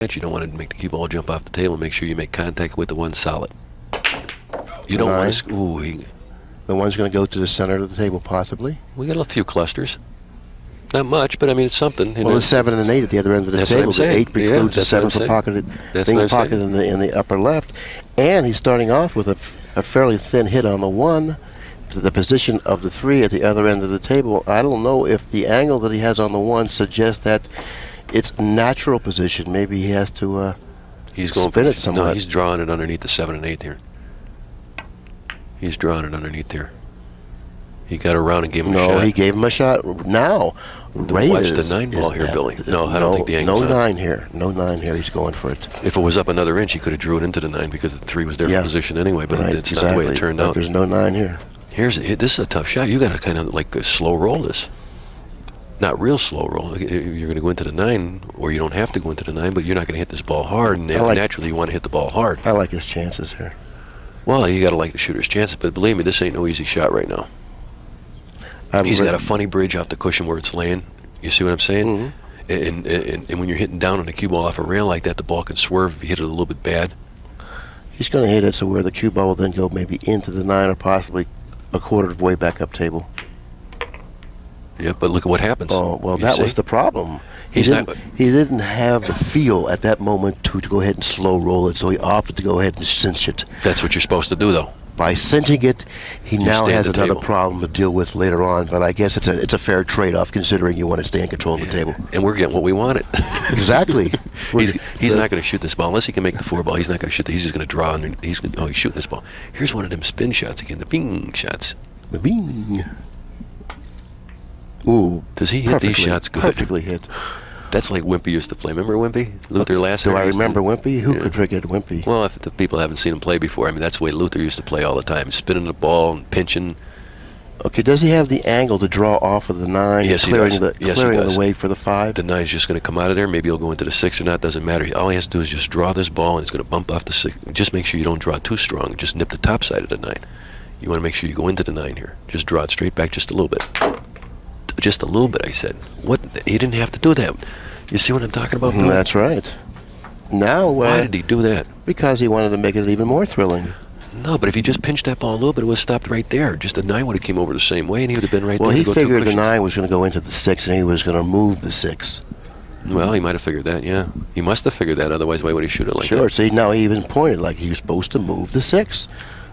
You don't want to make the cue ball jump off the table. Make sure you make contact with the one solid. You don't want to. Ooh, the one's going to go to the center of the table, possibly. We got a few clusters. Not much, but I mean it's something. Well, the 7 and 8 at the other end of the table. The 8 precludes the 7 for pocketed, being pocketed in the upper left, and he's starting off with a fairly thin hit on the 1. The position of the 3 at the other end of the table. I don't know if the angle that he has on the 1 suggests that it's natural position. Maybe he has to spin it somewhat. No, he's drawing it underneath the 7 and 8 here. He's drawing it underneath there. He got around and gave him a shot. No, he gave him a shot. Now, watch the 9 ball here, Billy. No, I don't think the angle's no 9 here. No 9 here. He's going for it. If it was up another inch, he could have drew it into the 9 because the 3 was there for position anyway. But it's not the way it turned out. There's no 9 here. This is a tough shot. You got to kind of like slow roll this. Not real slow roll. You're going to go into the 9, or you don't have to go into the 9, but you're not going to hit this ball hard. And naturally, you want to hit the ball hard. I like his chances here. Well, you got to like the shooter's chances, but believe me, this ain't no easy shot right now. He's got a funny bridge off the cushion where it's laying. You see what I'm saying? Mm-hmm. And when you're hitting down on the cue ball off a rail like that, the ball can swerve if you hit it a little bit bad. He's going to hit it so where the cue ball will then go maybe into the 9 or possibly a quarter of the way back up table. Yeah, but look at what happens. Oh, well, that was the problem. He didn't have the feel at that moment to go ahead and slow roll it, so he opted to go ahead and cinch it. That's what you're supposed to do, though. By cinching it, he now has another problem to deal with later on. But I guess it's a fair trade-off, considering you want to stay in control of the table. And we're getting what we wanted. Exactly. He's not going to shoot this ball unless he can make the 4 ball. He's not going to shoot. He's just going to draw. And he's shooting this ball. Here's one of them spin shots again. The bing shots. The bing. Ooh. Does he hit these shots good? Perfectly hit. That's like Wimpy used to play. Remember Wimpy? Luther last year. Do I remember Wimpy? Who could forget Wimpy? Well, if the people haven't seen him play before, I mean, that's the way Luther used to play all the time. Spinning the ball and pinching. Okay, does he have the angle to draw off of the 9? Yes, clearing he does. Clearing the way for the 5? The 9's just going to come out of there. Maybe he'll go into the 6 or not. Doesn't matter. All he has to do is just draw this ball, and it's going to bump off the 6. Just make sure you don't draw too strong. Just nip the top side of the 9. You want to make sure you go into the 9 here. Just draw it straight back just a little bit. Just a little bit, I said. What? He didn't have to do that. You see what I'm talking about? That's right. Now, why did he do that? Because he wanted to make it even more thrilling. No, but if he just pinched that ball a little bit, it would have stopped right there. Just the 9 would have came over the same way, and he would have been right there. Well, he figured the 9 was going to go into the 6, and he was going to move the 6. Well, he might have figured that, yeah. He must have figured that, otherwise why would he shoot it like that? Sure, see, now he even pointed like he was supposed to move the 6.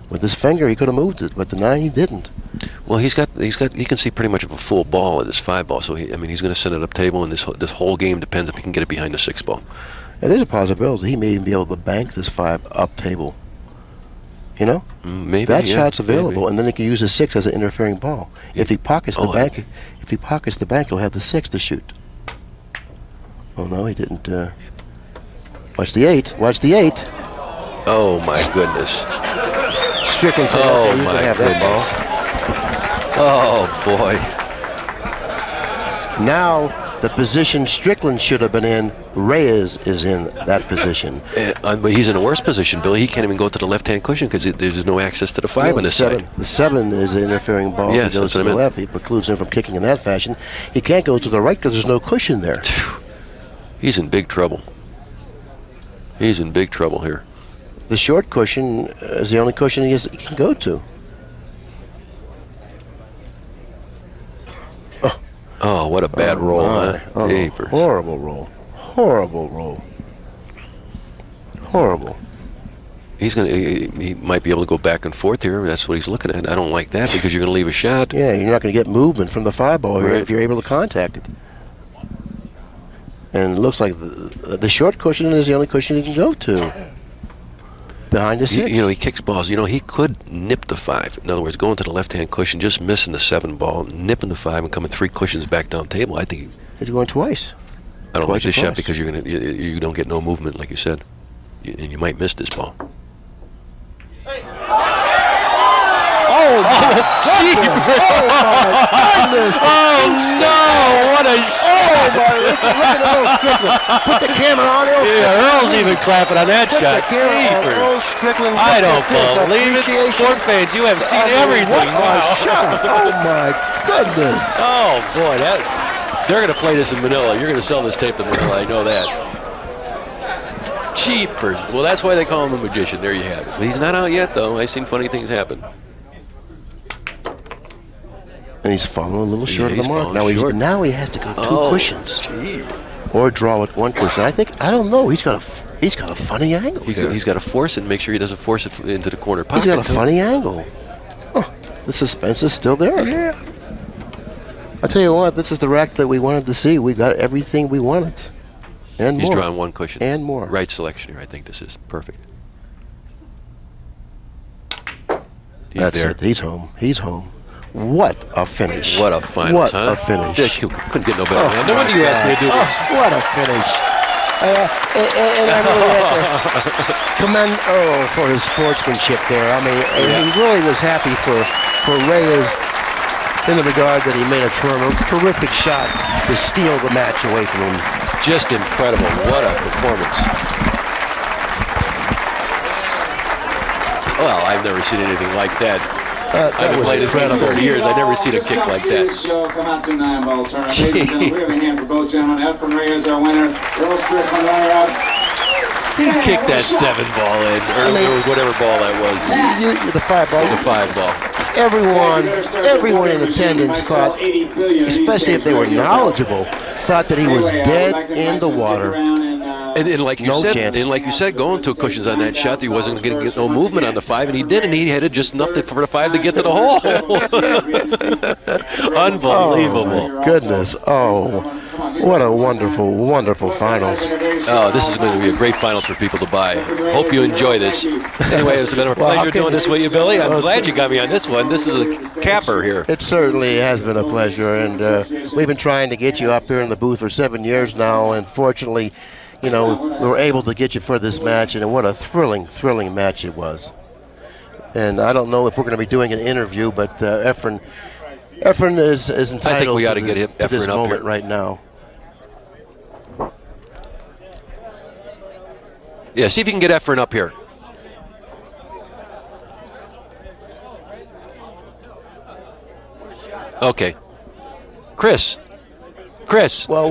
With his finger, he could have moved it, but the 9 he didn't. Well, he can see pretty much of a full ball at his 5 ball. So he's going to send it up table, and this whole game depends if he can get it behind the 6 ball. And there's a possibility he may even be able to bank this 5 up table. You know, maybe that shot's available, and then he can use the 6 as an interfering ball. Yeah. If he pockets the bank, he'll have the 6 to shoot. Oh no, he didn't. Watch the 8. Watch the 8. Oh my goodness. Strickland said, "Oh okay, you my can have goodness." That ball. Oh boy. Now the position Strickland should have been in, Reyes is in that position. But he's in a worse position, Billy. He can't even go to the left-hand cushion because there's no access to the 5 on this side. The 7 is the interfering ball. Yes, he goes to the left. He precludes him from kicking in that fashion. He can't go to the right because there's no cushion there. He's in big trouble. He's in big trouble here. The short cushion is the only cushion he can go to. Oh, what a bad roll, huh? Oh, horrible roll. Horrible roll. Horrible. He might be able to go back and forth here. That's what he's looking at. I don't like that because you're going to leave a shot. Yeah, you're not going to get movement from the 5 ball if you're able to contact it. And it looks like the short cushion is the only cushion he can go to. Behind the 6. You know, he kicks balls. You know, he could nip the 5. In other words, going to the left-hand cushion, just missing the 7 ball, nipping the 5, and coming 3 cushions back down table. I think he's going twice. I don't like this shot because you don't get no movement, like you said, and you might miss this ball. Oh, gee! Oh, my goodness! Oh, no! What a shot! Oh, my! Look at Earl Strickland. Put the camera on Earl. Yeah, Earl's even clapping on that shot. Put the camera on Earl Strickland. I don't believe it. Sport fans, you have seen everything. What a shot! Oh, my goodness! Oh, boy, they're going to play this in Manila. You're going to sell this tape to Manila. I know that. Cheapers. Well, that's why they call him a magician. There you have it. But he's not out yet, though. I've seen funny things happen. And he's falling a little short of the mark. Now he has to go 2 cushions. Gee. Or draw with 1 cushion. I don't know. He's got a funny angle. He's got to force it and make sure he doesn't force it into the corner pocket. He's got a funny angle. Oh, the suspense is still there. Yeah. I'll tell you what, this is the rack that we wanted to see. We got everything we wanted. And He's more. drawing 1 cushion. And more. Right selection here. I think this is perfect. That's it. He's home. He's home. What a finish. What a final, What a finish. Couldn't get no better, man. No wonder you asked me to do this. What a finish. And I really have to commend Earl for his sportsmanship there. I mean, he really was happy for Reyes in the regard that he made a terrific shot to steal the match away from him. Just incredible. What a performance. Well, I've never seen anything like that. I've been playing this game for 30 years. I've never seen a kick like that. He kicked that 7 ball in, or whatever ball that was. The 5 ball. The 5 ball. Everyone in attendance thought, especially if they were knowledgeable, thought that he was dead in the water. And like you said, going 2 cushions on that shot, he wasn't going to get no movement on the 5, and he did, and he had it just enough for the 5 to get to the hole. Unbelievable. Oh, my goodness. Oh, what a wonderful, wonderful finals. Oh, this is going to be a great finals for people to buy. Hope you enjoy this. Anyway, it's been a pleasure doing this with you, Billy. I'm glad you got me on this one. This is a capper here. It certainly has been a pleasure, and we've been trying to get you up here in the booth for 7 years now, and fortunately, we were able to get you for this match, and what a thrilling, thrilling match it was. And I don't know if we're going to be doing an interview, but Efren is entitled I think we ought to get to this Efren up moment here right now. Yeah, see if you can get Efren up here. Okay. Chris. Well,